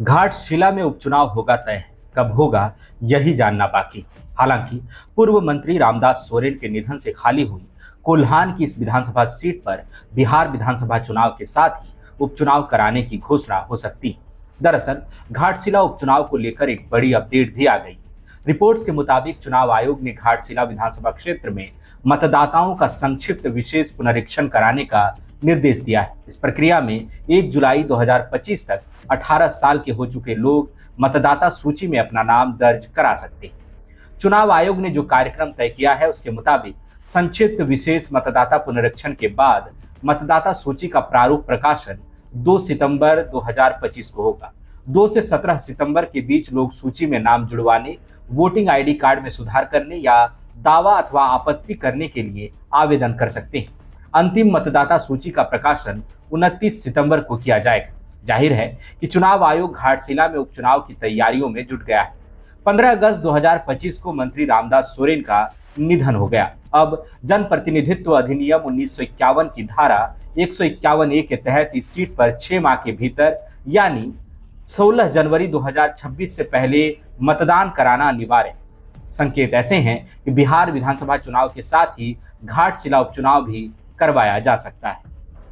घाटशिला में उपचुनाव होगा तय, कब होगा यही जानना बाकी। हालांकि पूर्व मंत्री रामदास सोरेन के निधन से खाली हुई कोल्हान की इस विधानसभा सीट पर बिहार विधानसभा चुनाव के साथ ही उपचुनाव कराने की घोषणा हो सकती है। दरअसल घाटशिला उपचुनाव को लेकर एक बड़ी अपडेट भी आ गई। रिपोर्ट्स के मुताबिक चुनाव आयोग ने घाटशिला विधानसभा क्षेत्र में मतदाताओं का संक्षिप्त विशेष पुनरीक्षण कराने का निर्देश दिया है। इस प्रक्रिया में 1 जुलाई 2025 तक 18 साल के हो चुके लोग मतदाता सूची में अपना नाम दर्ज करा सकते हैं। चुनाव आयोग ने जो कार्यक्रम तय किया है उसके मुताबिक संक्षिप्त विशेष मतदाता पुनरीक्षण के बाद मतदाता सूची का प्रारूप प्रकाशन 2 सितंबर 2025 को होगा। 2 से 17 सितंबर के बीच लोग सूची में नाम जुड़वाने, वोटिंग आईडी कार्ड में सुधार करने या दावा अथवा आपत्ति करने के लिए आवेदन कर सकते हैं। अंतिम मतदाता सूची का प्रकाशन 29 सितंबर को किया जाएगा। जाहिर है कि चुनाव आयोग घाटशिला में उपचुनाव की तैयारियों में जुट गया है। 15 अगस्त 2025 को मंत्री रामदास सोरेन का निधन हो गया। अब जनप्रतिनिधित्व अधिनियम 1951 की धारा 151A के तहत इस सीट पर 6 माह के भीतर यानी 16 जनवरी 2026 से पहले मतदान कराना अनिवार्य है। संकेत ऐसे हैं कि बिहार विधानसभा चुनाव के साथ ही घाटशिला उपचुनाव भी करवाया जा सकता है।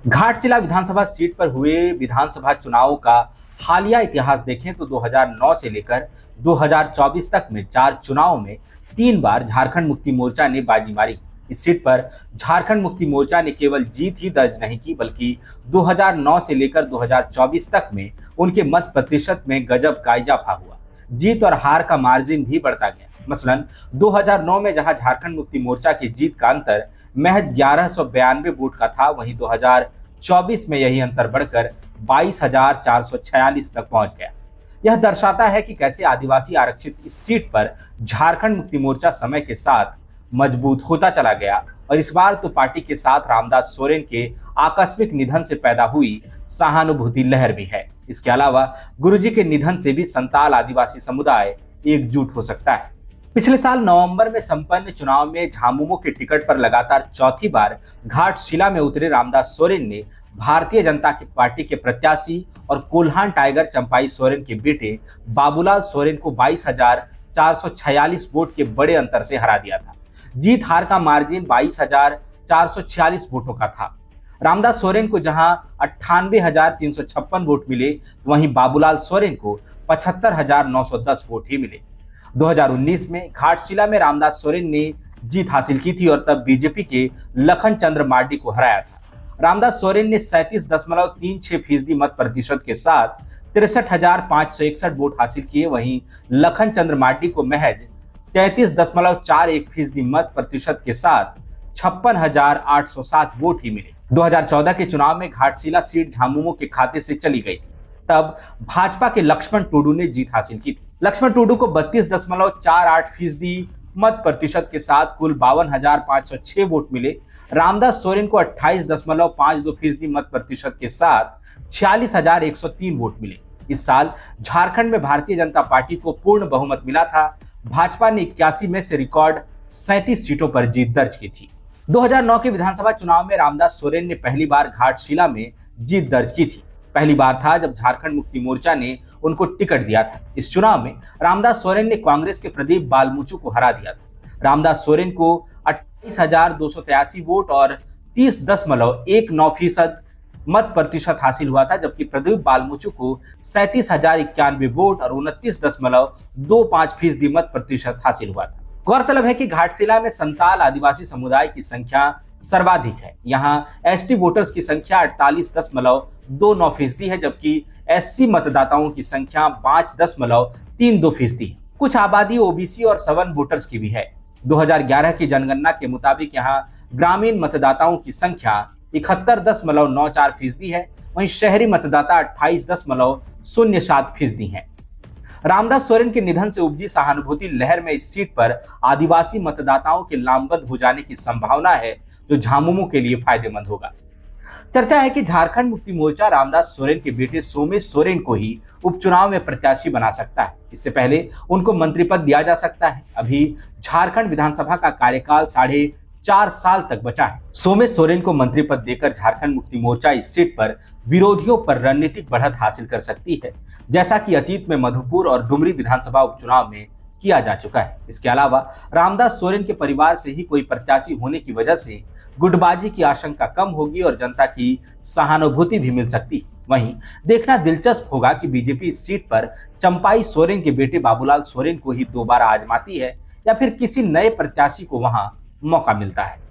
घाटशिला विधानसभा सीट पर हुए विधानसभा चुनावों का हालिया इतिहास देखें तो 2009 से लेकर 2024 तक में 4 चुनावों में 3 बार झारखंड मुक्ति मोर्चा ने बाजी मारी। इस सीट पर झारखंड मुक्ति मोर्चा ने केवल जीत ही दर्ज नहीं की, बल्कि 2009 से लेकर 2024 तक में उनके मत प्रतिशत में गजब का इजाफा हुआ। जीत और हार का मार्जिन भी बढ़ता गया। मसलन 2009 में जहां झारखंड मुक्ति मोर्चा की जीत का अंतर महज 1192 वोट का था, वहीं 2024 में यही अंतर बढ़कर 22,446 तक पहुंच गया। यह दर्शाता है कि कैसे आदिवासी आरक्षित इस सीट पर झारखंड मुक्ति मोर्चा समय के साथ मजबूत होता चला गया और इस बार तो पार्टी के साथ रामदास सोरेन के आकस्मिक निधन से पैदा हुई सहानुभूति लहर भी है। इसके अलावा गुरुजी के निधन से भी संताल आदिवासी समुदाय एकजुट हो सकता है। पिछले साल नवंबर में संपन्न चुनाव में झामुमो के टिकट पर लगातार चौथी बार घाटशिला में उतरे रामदास सोरेन ने भारतीय जनता पार्टी के प्रत्याशी और कोल्हान टाइगर चंपाई सोरेन के बेटे बाबूलाल सोरेन को 22,446 वोट के बड़े अंतर से हरा दिया था। जीत हार का मार्जिन 22,446 वोटों का था। रामदास सोरेन को जहां 98,356 वोट मिले, वहीं बाबूलाल सोरेन को 75,910 वोट ही मिले। 2019 में घाटशिला में रामदास सोरेन ने जीत हासिल की थी और तब बीजेपी के लखन चंद्र मार्डी को हराया था। रामदास सोरेन ने 37.36% मत प्रतिशत के साथ 63,561 वोट हासिल किए, वहीं लखन चंद्र मार्डी को महज 33.41% मत प्रतिशत के साथ 56,807 वोट ही मिले। 2014 के चुनाव में घाटशिला सीट झामुमो के खाते से चली गई थी। तब भाजपा के लक्ष्मण टुडू ने जीत हासिल की थी। लक्ष्मण टुडू को 32.48% मत प्रतिशत के साथ कुल 52,506 वोट मिले। रामदास सोरेन को 28.52% मत प्रतिशत के साथ 46,103 वोट मिले। इस साल झारखंड में भारतीय जनता पार्टी को पूर्ण बहुमत मिला था। भाजपा ने 81 में से रिकॉर्ड 37 सीटों पर जीत दर्ज की थी। 2009 के विधानसभा चुनाव में रामदास सोरेन ने पहली बार घाटशिला में जीत दर्ज की थी। पहली बार था जब झारखंड मुक्ति मोर्चा ने उनको टिकट दिया था। इस चुनाव में रामदास सोरेन ने कांग्रेस के प्रदीप बालमुचु को हरा दिया था। रामदास सोरेन को 28,283 वोट और 30.19% मत प्रतिशत हासिल हुआ था, जबकि प्रदीप बालमुचु को 37,091 वोट और 29.25% मत प्रतिशत हासिल हुआ था। गौरतलब है कि घाटशिला में संताल आदिवासी समुदाय की संख्या सर्वाधिक है। यहाँ एसटी वोटर्स की संख्या 48.29% है, जबकि एससी मतदाताओं की संख्या 5.32% है। कुछ आबादी ओबीसी और सवर्ण वोटर्स की भी है। 2011 की जनगणना के मुताबिक यहाँ ग्रामीण मतदाताओं की संख्या 71.94% है, वहीं शहरी मतदाता 28.07% है। रामदास सोरेन के निधन से उपजी सहानुभूति लहर में इस सीट पर आदिवासी मतदाताओं के नामजद हो जाने की संभावना है, जो झामुमो के लिए फायदेमंद होगा। चर्चा है कि झारखंड मुक्ति मोर्चा रामदास सोरेन के बेटे सोमेश सोरेन को ही उपचुनाव में प्रत्याशी बना सकता है। इससे पहले उनको मंत्री पद दिया जा सकता है। अभी झारखंड विधानसभा का कार्यकाल 4 साल तक बचा है। सोमेश सोरेन को मंत्री पद देकर झारखंड मुक्ति मोर्चा इस सीट पर विरोधियों पर रणनीतिक बढ़त हासिल कर सकती है, जैसा कि अतीत में मधुपुर और डुमरी विधानसभा उपचुनाव में किया जा चुका है। इसके अलावा रामदास सोरेन के परिवार से ही कोई प्रत्याशी होने की वजह से गुटबाजी की आशंका कम होगी और जनता की सहानुभूति भी मिल सकती है। वहीं देखना दिलचस्प होगा कि बीजेपी इस सीट पर चंपाई सोरेन के बेटे बाबूलाल सोरेन को ही दोबारा आजमाती है या फिर किसी नए प्रत्याशी को वहां मौका मिलता है।